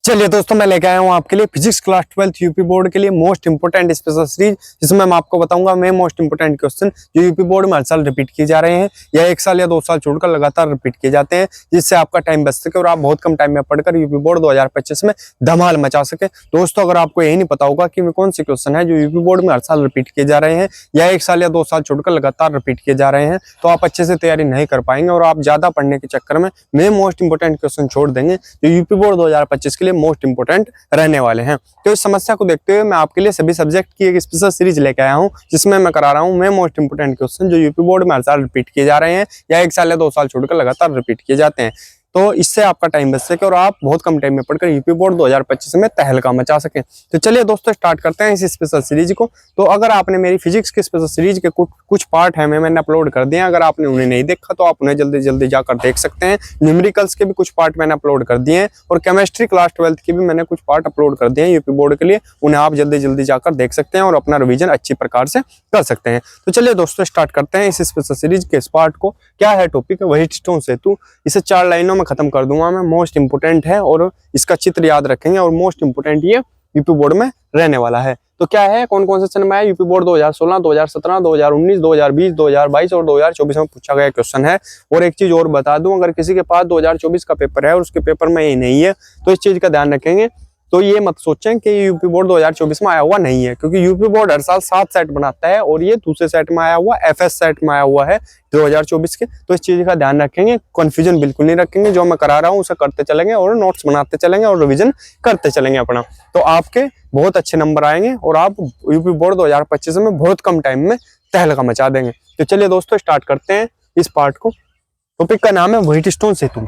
चलिए दोस्तों, मैं लेके आया हूँ आपके लिए physics class 12th UP board के लिए मोस्ट इंपोर्टेंट स्पेशल सीरीज, जिसमें मैं आपको बताऊंगा मैं मोस्ट इंपोर्टेंट क्वेश्चन जो यूपी बोर्ड में हर साल रिपीट किए जा रहे हैं या 1 साल या 2 साल छोड़कर लगातार रिपीट किए जाते हैं, जिससे आपका टाइम बच सके और आप बहुत कम टाइम में पढ़कर यूपी बोर्ड 2025 में धमाल मचा सके। दोस्तों, अगर आपको यही नहीं पता होगा कि वे कौन से क्वेश्चन है जो यूपी बोर्ड में हर साल रिपीट किए जा रहे हैं या 1 साल या 2 साल छोड़कर लगातार रिपीट किए जा रहे हैं, तो आप अच्छे से तैयारी नहीं कर पाएंगे और आप ज्यादा पढ़ने के चक्कर में मोस्ट इंपोर्टेंट क्वेश्चन छोड़ देंगे जो यूपी बोर्ड 2025 के लिए मोस्ट इंपोर्टेंट रहने वाले हैं। तो इस समस्या को देखते हुए मैं आपके लिए सभी सब्जेक्ट की एक स्पेशल सीरीज लेके आया हूं, जिसमें मैं करा रहा हूं मैं मोस्ट इंपोर्टेंट क्वेश्चन जो यूपी बोर्ड में हर साल रिपीट किए जा रहे हैं या 1 साल या 2 साल छोड़कर लगातार रिपीट किए जाते हैं। तो इससे आपका टाइम बच सके और आप बहुत कम टाइम में पढ़कर यूपी बोर्ड 2025 में तहलका मचा सके। तो चलिए दोस्तों, स्टार्ट करते हैं इस स्पेशल सीरीज को। तो अगर आपने मेरी फिजिक्स के स्पेशल सीरीज के कुछ पार्ट है मैंने अपलोड कर दिए हैं, अगर आपने उन्हें नहीं देखा तो आप उन्हें जल्दी जल्दी जाकर देख सकते हैं। न्यूमेरिकल्स के भी कुछ पार्ट मैंने अपलोड कर दिए हैं और केमिस्ट्री क्लास 12th के भी मैंने कुछ पार्ट अपलोड कर दिए हैं यूपी बोर्ड के लिए, उन्हें आप जल्दी जल्दी जाकर देख सकते हैं और अपना रिविजन अच्छी प्रकार से कर सकते हैं। तो चलिए दोस्तों, स्टार्ट करते हैं इस स्पेशल सीरीज के इस पार्ट को। क्या है टॉपिक? व्हीटस्टोन सेतु। इसे 4 लाइनों में खत्म कर दूंगा मैं। मोस्ट इंपोर्टेंट है और इसका चित्र याद रखेंगे और मोस्ट इंपोर्टेंट ये यूपी बोर्ड में रहने वाला है। तो क्या है, कौन कौन से सेशन में है? यूपी बोर्ड 2016, 2017, 2019, 2020, 2022 और 2024 में पूछा गया क्वेश्चन है। और एक चीज और बता दूं, अगर किसी के पास 2024 का पेपर है और उसके पेपर में ये नहीं है तो इस चीज का ध्यान रखेंगे। तो ये मत सोचें कि यूपी बोर्ड 2024 में आया हुआ नहीं है, क्योंकि यूपी बोर्ड हर साल 7 सेट बनाता है और ये दूसरे सेट में आया हुआ, एफएस सेट में आया हुआ है 2024 के। तो इस चीज का ध्यान रखेंगे, कंफ्यूजन बिल्कुल नहीं रखेंगे। जो मैं करा रहा हूँ उसे करते चलेंगे और नोट्स बनाते चलेंगे और रिविजन करते चलेंगे अपना, तो आपके बहुत अच्छे नंबर आएंगे और आप यूपी बोर्ड 2025 में बहुत कम टाइम में तहलका मचा देंगे। तो चलिए दोस्तों, स्टार्ट करते हैं इस पार्ट को। टॉपिक का नाम है व्हीटस्टोन सेतु।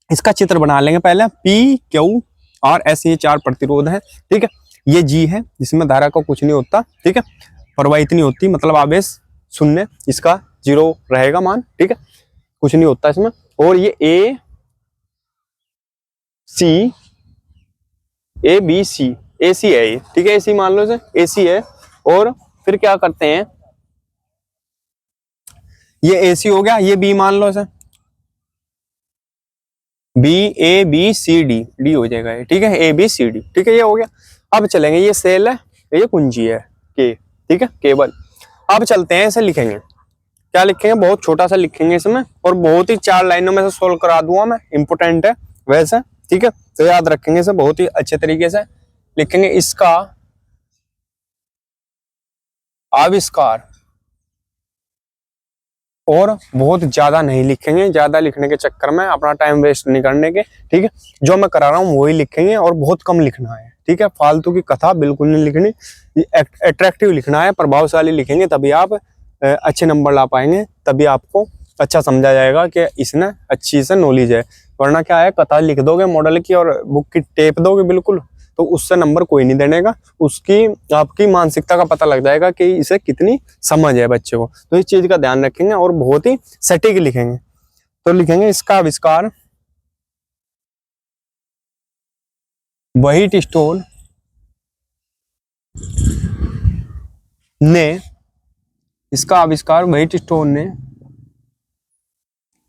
इसका चित्र बना लेंगे पहले। पी क्यू और एस, ये 4 प्रतिरोध है, ठीक है। ये जी है जिसमें धारा का कुछ नहीं होता, ठीक है, प्रवाहित नहीं होती, मतलब आवेश शून्य, इसका 0 रहेगा मान, ठीक है, कुछ नहीं होता इसमें। और ये ए बी सी, ए सी है ये, ठीक है, ए सी मान लो इसे, ए सी है। और फिर क्या करते हैं, ये ए सी हो गया, ये बी मान लो इसे, b a b c d, d हो जाएगा ये, ठीक है, ए बी सी डी, ठीक है, ये हो गया। अब चलेंगे, ये सेल है, ये कुंजी है के, ठीक है, केबल। अब चलते हैं, इसे लिखेंगे, क्या लिखेंगे, बहुत छोटा सा लिखेंगे इसमें और बहुत ही 4 लाइनों में से सोल्व करा दूंगा मैं, इंपोर्टेंट है वैसे, ठीक है। तो याद रखेंगे इसे बहुत ही अच्छे तरीके से लिखेंगे। इसका आविष्कार, और बहुत ज्यादा नहीं लिखेंगे, ज्यादा लिखने के चक्कर में अपना टाइम वेस्ट नहीं करने के, ठीक है। जो मैं करा रहा हूँ वही लिखेंगे और बहुत कम लिखना है, ठीक है। फालतू की कथा बिल्कुल नहीं लिखनी, अट्रैक्टिव लिखना है, प्रभावशाली लिखेंगे तभी आप अच्छे नंबर ला पाएंगे, तभी आपको अच्छा समझा जाएगा कि इसने अच्छी से नॉलेज है। वरना क्या है, कथा लिख दोगे मॉडल की और बुक की टेप दोगे बिल्कुल, तो उससे नंबर कोई नहीं देने का। उसकी आपकी मानसिकता का पता लग जाएगा कि इसे कितनी समझ है बच्चे को। तो इस चीज का ध्यान रखेंगे और बहुत ही सटीक लिखेंगे। तो लिखेंगे, इसका आविष्कार व्हीटस्टोन ने, इसका आविष्कार व्हीटस्टोन ने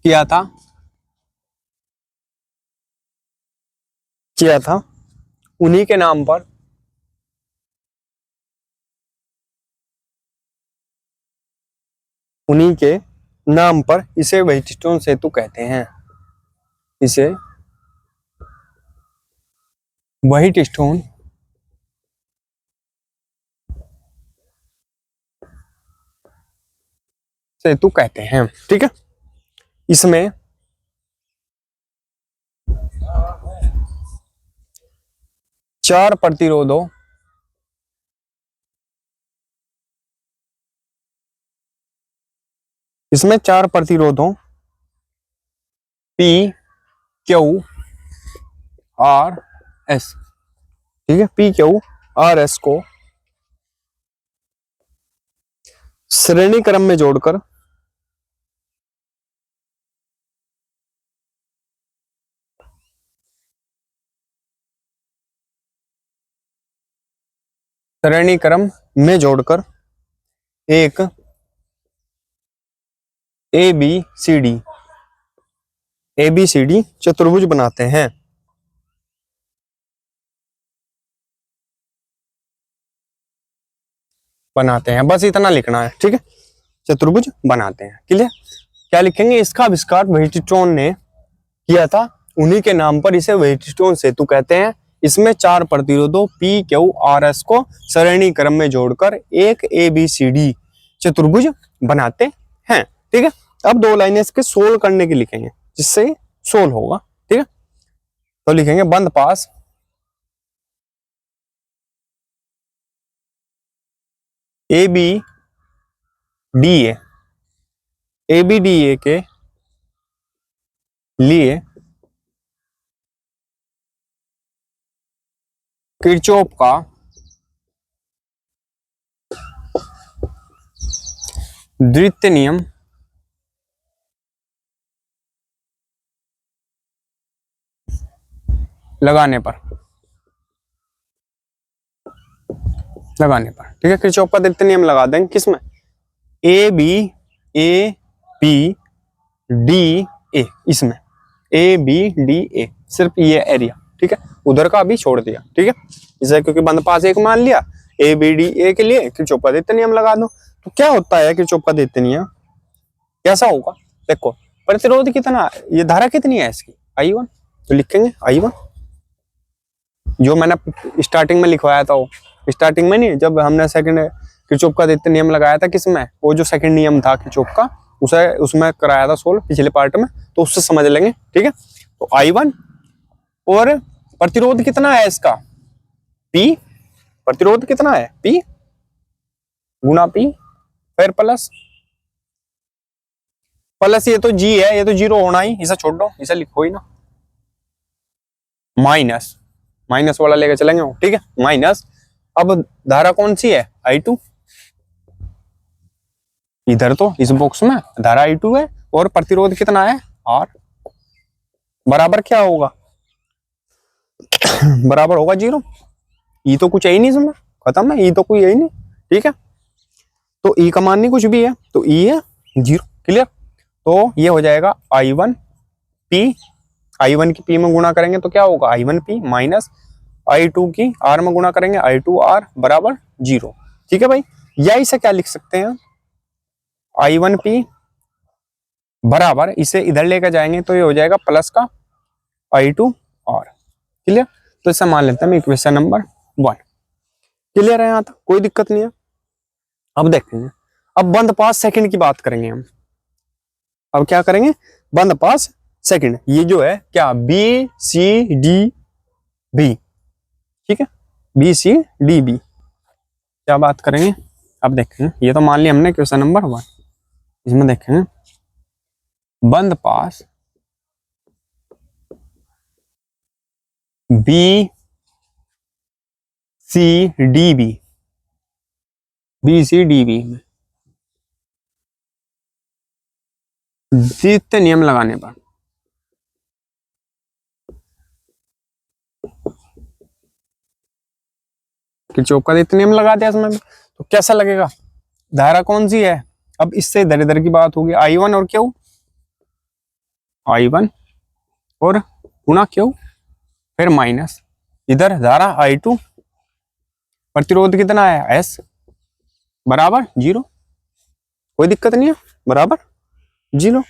किया था उन्हीं के नाम पर, उन्हीं के नाम पर इसे व्हीटस्टोन सेतु कहते हैं। इसे व्हीटस्टोन सेतु कहते हैं, ठीक है। इसमें 4 प्रतिरोधों, इसमें 4 प्रतिरोधों P Q R S, ठीक है, P Q R S को श्रेणी क्रम में जोड़कर एक ए बी सी डी चतुर्भुज बनाते हैं। बनाते हैं, बस इतना लिखना है, ठीक है। चतुर्भुज बनाते हैं, क्लियर। क्या लिखेंगे, इसका आविष्कार व्हिटस्टोन ने किया था, उन्हीं के नाम पर इसे व्हिटस्टोन सेतु कहते हैं। इसमें 4 प्रतिरोधों पी क्यू आर एस को श्रेणी क्रम में जोड़कर एक ABCD चतुर्भुज बनाते हैं, ठीक है। अब 2 लाइनें इसके सोल्व करने की लिखेंगे, जिससे सोल्व होगा, ठीक है। तो लिखेंगे बंद पास ABDA के लिए किरचॉफ का द्वितीय नियम लगाने पर, ठीक है। किरचॉफ का द्वितीय नियम लगा देंगे किसमें, ABDA, इसमें ABDA, सिर्फ ये एरिया, ठीक है। उधर का भी छोड़ दिया, ठीक है। इसे क्योंकि बंद पास एक मान लिया, ABDA के लिए किरचॉफ का द्वितीय नियम लगा दो। तो क्या होता है किरचॉफ का द्वितीय नियम, कैसा होगा, देखो प्रतिरोध कितना, ये धारा कितनी है इसकी, I1, तो लिखेंगे I1, जो मैंने स्टार्टिंग में लिखवाया था, वो स्टार्टिंग में नहीं, जब हमने सेकंड किरचॉफ का द्वितीय नियम लगाया था किसमें, वो जो सेकंड नियम था किरचॉफ का, उसे उसमें कराया था सोल्व पिछले पार्ट में, तो उससे समझ लेंगे, ठीक है। तो I1 और प्रतिरोध कितना है इसका P, प्रतिरोध कितना है P गुना P, फिर प्लस ये तो G है, ये तो 0 होना ही, इसे छोड़ दो, इसे लिखो ही ना, माइनस वाला लेकर चलेंगे, ठीक है, माइनस। अब धारा कौन सी है, I2, इधर तो इस बॉक्स में धारा I2 है, और प्रतिरोध कितना है R, बराबर क्या होगा बराबर होगा 0। ई तो कुछ है ही नहीं इसमें, खत्म है, ई तो कोई है ही नहीं, ठीक है। तो ई का मान नहीं कुछ भी है, तो ई है 0, क्लियर। तो ये हो जाएगा I1 P, I1 की P में गुणा करेंगे तो क्या होगा I1 P माइनस I2 की R में गुणा करेंगे I2 R बराबर 0, ठीक है भाई। या इसे क्या लिख सकते हैं, I1 P बराबर, इसे इधर लेकर जाएंगे तो ये हो जाएगा प्लस का I2 R, क्लियर। तो इसे मान लेते हैं इक्वेशन नंबर 1, क्लियर है, यहाँ तक कोई दिक्कत नहीं है। अब देखेंगे, अब बंद पास सेकंड की बात करेंगे हम। अब क्या करेंगे, बंद पास सेकंड, ये जो है क्या BCDB, ठीक है, BCDB क्या बात करेंगे। अब देखेंगे, ये तो मान लिया हमने क्वेश्चन नंबर 1, इसमें देखेंगे बंद पास BCDB में द्वितीय नियम लगाने पर किरचॉफ का द्वितीय नियम लगा दिया इसमें, तो कैसा लगेगा, धारा कौन सी है, अब इससे इधर इधर की बात होगी, I1 और क्यू, I1 और गुणा क्यू, फिर माइनस इधर धारा I2, प्रतिरोध कितना है S बराबर 0, कोई दिक्कत नहीं है, बराबर 0।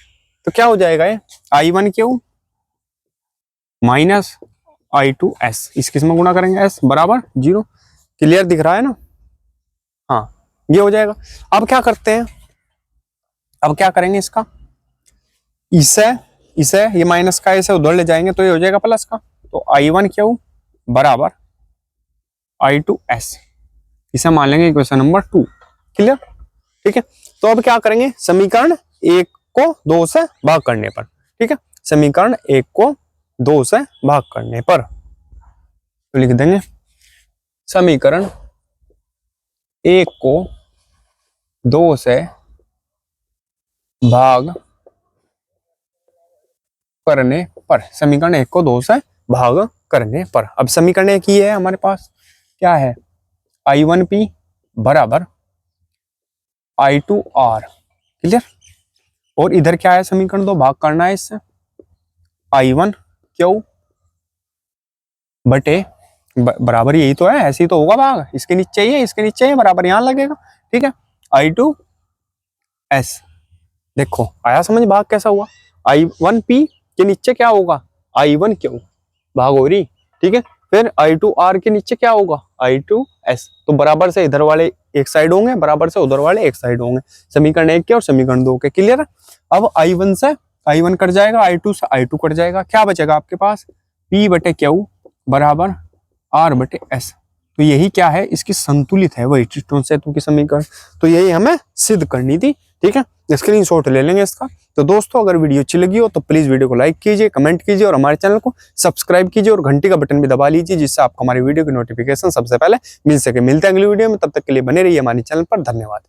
तो क्या हो जाएगा ये I1 Q minus I2 S, इस किस में गुणा करेंगे S बराबर 0, क्लियर दिख रहा है ना, हाँ ये हो जाएगा। अब क्या करते हैं, अब क्या करेंगे इसका, इसे ये माइनस का इसे उधर ले जाएंगे तो ये हो जाएगा प्लस का, तो I1 क्यू बराबर I2 S, इसे मान लेंगे इक्वेशन नंबर 2, क्लियर, ठीक है। तो अब क्या करेंगे, समीकरण 1 को 2 से भाग करने पर, ठीक है, समीकरण 1 को 2 से भाग करने पर तो लिख देंगे समीकरण 1 को 2 से भाग करने पर, समीकरण 1 को 2 से भाग करने पर। अब समीकरण 1 ही है हमारे पास, क्या है I1P बराबर I2R, क्लियर। और इधर क्या है, समीकरण 2 भाग करना है इससे, I1 क्यू बटे बराबर यही तो है, ऐसे ही तो होगा भाग, इसके नीचे ही है, इसके नीचे ही बराबर यहाँ लगेगा। ठीक है, I2S। देखो आया समझ भाग कैसा हुआ। I1P के नीचे क्या होगा, I1Q भाग हो रही। ठीक है, फिर I2R के नीचे क्या होगा, I2S। तो बराबर से इधर वाले एक साइड होंगे, बराबर से उधर वाले एक साइड होंगे, समीकरण 1 के और समीकरण 2 के। क्लियर है। अब I1 से I1 कट जाएगा, I2 से I2 कट जाएगा, क्या बचेगा आपके पास, P/Q बराबर R/S। तो यही क्या है, इसकी संतुलित है वही ट्रिस्टोन सेतु की समीकरण। तो यही हमें सिद्ध करनी थी। ठीक है, स्क्रीनशॉट ले लेंगे इसका। तो दोस्तों अगर वीडियो अच्छी लगी हो तो प्लीज वीडियो को लाइक कीजिए, कमेंट कीजिए और हमारे चैनल को सब्सक्राइब कीजिए और घंटी का बटन भी दबा लीजिए, जिससे आपको हमारी वीडियो की नोटिफिकेशन सबसे पहले मिल सके। मिलते हैं अगली वीडियो में, तब तक के लिए बने रहिए हमारे चैनल पर। धन्यवाद।